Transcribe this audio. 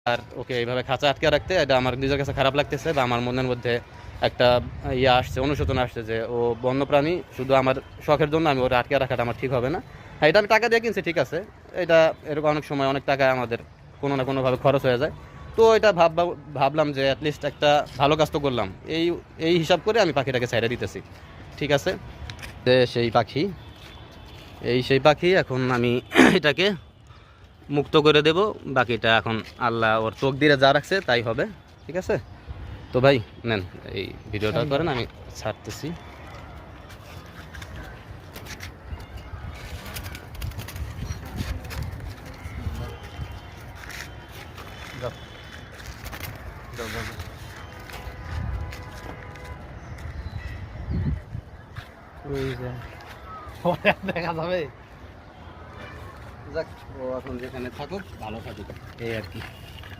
আর ওকে এইভাবে খাঁচা আটকে রাখতে এটা আমার নিজের কাছে খারাপ লাগতেছে, বা আমার মনের মধ্যে একটা আসছে, অনুশোচনা আসছে যে ও বন্যপ্রাণী, শুধু আমার শখের জন্য আমি ওটা আটকে রাখাটা আমার ঠিক হবে না। হ্যাঁ, এটা আমি টাকা দিয়ে কিনছি, ঠিক আছে, এটা এরকম অনেক সময় অনেক টাকা আমাদের কোনো না কোনোভাবে খরচ হয়ে যায়। তো এটা ভাবলাম যে অ্যাটলিস্ট একটা ভালো কাজ তো করলাম, এই এই হিসাব করে আমি পাখিটাকে ছেড়ে দিতেছি। ঠিক আছে, সেই পাখি এখন আমি এটাকে মুক্ত করে দেব। বাকিটা এখন আল্লাহ ওর তকদিরে যা রাখছে তাই হবে। ঠিক আছে, তো ভাই নেন এই ভিডিওটা করেন, আমি ছাড়তেছি। দেখা যাবে। যাক, ও এখন যেখানে থাকুক ভালো থাকুক, এই আর কি।